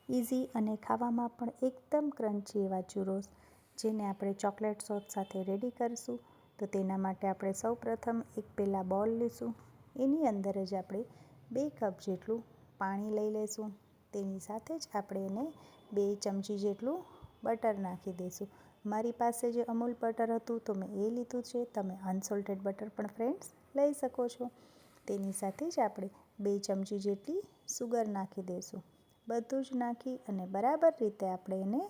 Easy અને ખાવામાં પણ એકદમ ક્રન્ચી એવા ચૂરોસ જેને આપણે ચોકલેટ સોસ સાથે રેડી કરીશું. તો તેના માટે આપણે સૌપ્રથમ એક પેલા બોલ લઈશું. એની અંદર જ આપણે 2 કપ જેટલું પાણી લઈ લઈશું. તેની સાથે જ આપણે એને 2 ચમચી જેટલું બટર નાખી દઈશું. મારી પાસે જે અમૂલ બટર હતું તો મેં એ લીધું છે. તમે અનસોલ્ટેડ બટર પણ ફ્રેન્ડ્સ લઈ શકો છો. તેની સાથે જ આપણે 2 ચમચી જેટલી સુગર નાખી દઈશું. બધું જ નાખી અને બરાબર રીતે આપણે એને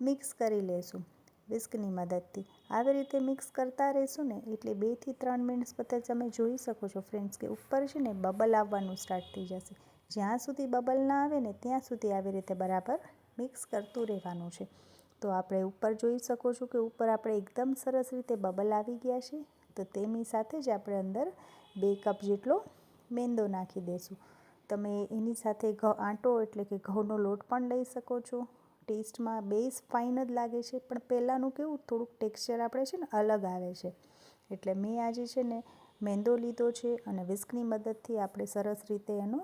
મિક્સ કરી લઈશું વિસ્કની મદદથી. આવી રીતે મિક્સ કરતા રહીશું ને એટલે 2 થી 3 મિનિટ્સ પછી તમે જોઈ શકો છો ફ્રેન્ડ્સ કે ઉપર છે ને બબલ આવવાનું સ્ટાર્ટ થઈ જશે. જ્યાં સુધી બબલ ના આવે ને ત્યાં સુધી આવી રીતે બરાબર મિક્સ કરતું રહેવાનું છે. તો આપણે ઉપર જોઈ શકો છો કે ઉપર આપણે એકદમ સરસ રીતે બબલ આવી ગયા છે. તો તેની સાથે જ આપણે અંદર 2 કપ જેટલો મેંદો નાખી દઈશું. તમે એની સાથે આટો એટલે કે ઘઉંનો લોટ પણ લઈ શકો છો. ટેસ્ટમાં બેઝ ફાઇન જ લાગે છે, પણ પહેલાંનું કેવું થોડુંક ટેક્સચર આપણે છે ને અલગ આવે છે. એટલે મેં આજે છે ને મેંદો લીધો છે અને વિસ્કની મદદથી આપણે સરસ રીતે એનો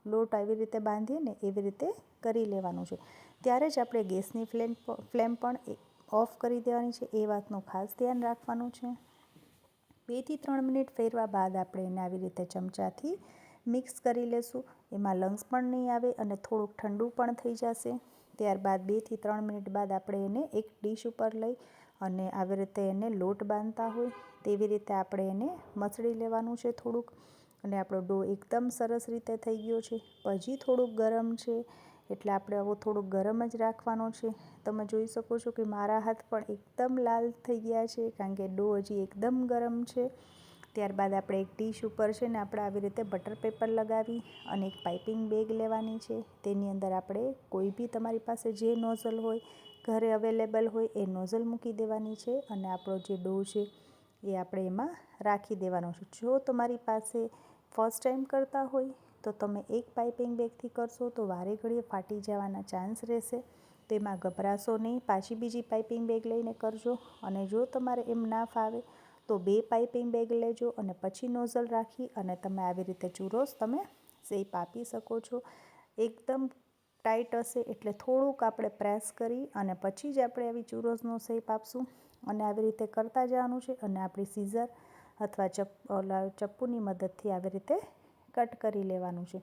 લોટ આવી રીતે બાંધીએ ને એવી રીતે કરી લેવાનું છે. ત્યારે જ આપણે ગેસની ફ્લેમ પણ ઓફ કરી દેવાની છે. એ વાતનું ખાસ ધ્યાન રાખવાનું છે. 2 થી 3 મિનિટ ફેરવા બાદ આપણે એને આવી રીતે ચમચાથી મિક્સ કરી લેશું. એમાં લમ્સ પણ નહીં આવે અને થોડુંક ઠંડુ પણ થઈ જશે. ત્યારબાદ 2 થી 3 મિનિટ બાદ આપણે એને એક ડીશ ઉપર લઈ અને આવી રીતે એને લોટ બાંધતા હોય તેવી રીતે આપણે એને મસળી લેવાનું છે થોડુંક. અને આપણો ડો એકદમ સરસ રીતે થઈ ગયો છે. હજી થોડુંક ગરમ છે એટલે આપણે આવો થોડુંક ગરમ જ રાખવાનો છે. તમે જોઈ શકો છો કે મારા હાથ પણ એકદમ લાલ થઈ ગયા છે કારણ કે ડો હજી એકદમ ગરમ છે. ત્યારબાદ આપણે એક ડીશ ઉપર છે ને આપણે આવી રીતે બટર પેપર લગાવી અને એક પાઇપિંગ બેગ લેવાની છે. તેની અંદર આપણે કોઈ બી તમારી પાસે જે નોઝલ હોય ઘરે અવેલેબલ હોય એ નોઝલ મૂકી દેવાની છે અને આપણો જે ડો છે એ આપણે એમાં રાખી દેવાનો છે. જો તમારી પાસે ફર્સ્ટ ટાઈમ કરતા હોય તો તમે એક પાઇપિંગ બેગથી કરશો તો વારે ઘડીએ ફાટી જવાના ચાન્સ રહેશે. તેમાં ગભરાશો નહીં, પાછી બીજી પાઇપિંગ બેગ લઈને કરજો. અને જો તમારે એમ ના ફાવે તો 2 પાઇપિંગ બેગ લેજો અને પછી નોઝલ રાખી અને તમે આવી રીતે ચૂરોસ તમે શેપ આપી શકો છો. એકદમ ટાઈટ હશે એટલે થોડુંક આપણે પ્રેસ કરી અને પછી જ આપણે આવી ચૂરોસનો શેપ આપશું. અને આવી રીતે કરતા જવાનું છે અને આપણી સીઝર અથવા ચપ્પુની મદદથી આવી રીતે કટ કરી લેવાનું છે.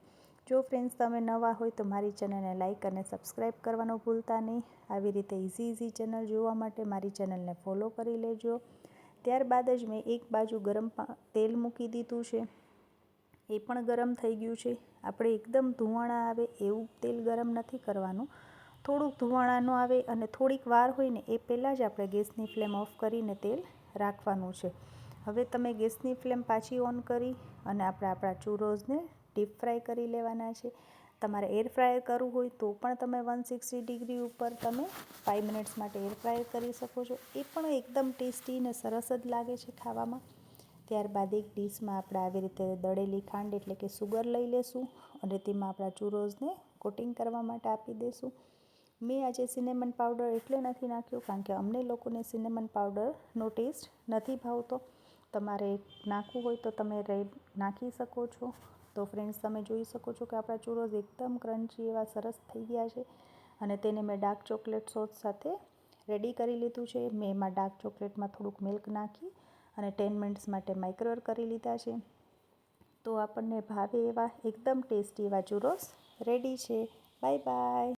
જો ફ્રેન્ડ્સ તમે નવા હોય તો મારી ચેનલને લાઇક અને સબસ્ક્રાઈબ કરવાનું ભૂલતા નહીં. આવી રીતે ઇઝી ચેનલ જોવા માટે મારી ચેનલને ફોલો કરી લેજો. ત્યારબાદ જ મેં એક બાજુ ગરમ તેલ મૂકી દીધું છે. એ પણ ગરમ થઈ ગયું છે. આપણે એકદમ ધુમાડા આવે એવું તેલ ગરમ નથી કરવાનું. થોડુંક ધુમાડા ન આવે અને થોડીક વાર હોય ને એ પહેલાં જ આપણે ગેસની ફ્લેમ ઓફ કરીને તેલ રાખવાનું છે. હવે તમે ગેસની ફ્લેમ પાછી ઓન કરી અને આપણે આપણા ચૂરોસને ડીપ ફ્રાય કરી લેવાના છે. તમારે એર ફ્રાયર કરવું હોય તો પણ તમે 160 ડિગ્રી ઉપર તમે 5 મિનિટ્સ માટે એર ફ્રાયર કરી શકો છો. એ પણ એકદમ ટેસ્ટી અને સરસ જ લાગે છે ખાવામાં. ત્યારબાદ એક ડીશમાં આપણે આવી રીતે દળેલી ખાંડ એટલે કે સુગર લઈ લેશું અને તેમાં આપણા ચૂરોસને કોટિંગ કરવા માટે આપી દઈશું. મેં આજે સિનેમન પાવડર એટલે નથી નાખ્યો કારણ કે અમને લોકોને સિનેમન પાવડરનો ટેસ્ટ નથી ભાવતો. તમારે નાખવું હોય તો તમે નાખી શકો છો. તો ફ્રેન્ડ્સ તમે જોઈ શકો છો કે આપણા ચૂરોસ એકદમ ક્રન્ચી એવા સરસ થઈ ગયા છે. અને તેને મેં ડાર્ક ચોકલેટ સોસ સાથે રેડી કરી લીધું છે. મેં એમાં ડાર્ક ચોકલેટમાં થોડુંક મિલ્ક નાખી અને 10 મિનિટ્સ માટે માઇક્રોવેવ કરી લીધા છે. તો આપણને ભાવે એવા એકદમ ટેસ્ટી એવા ચૂરોસ રેડી છે. Bye bye.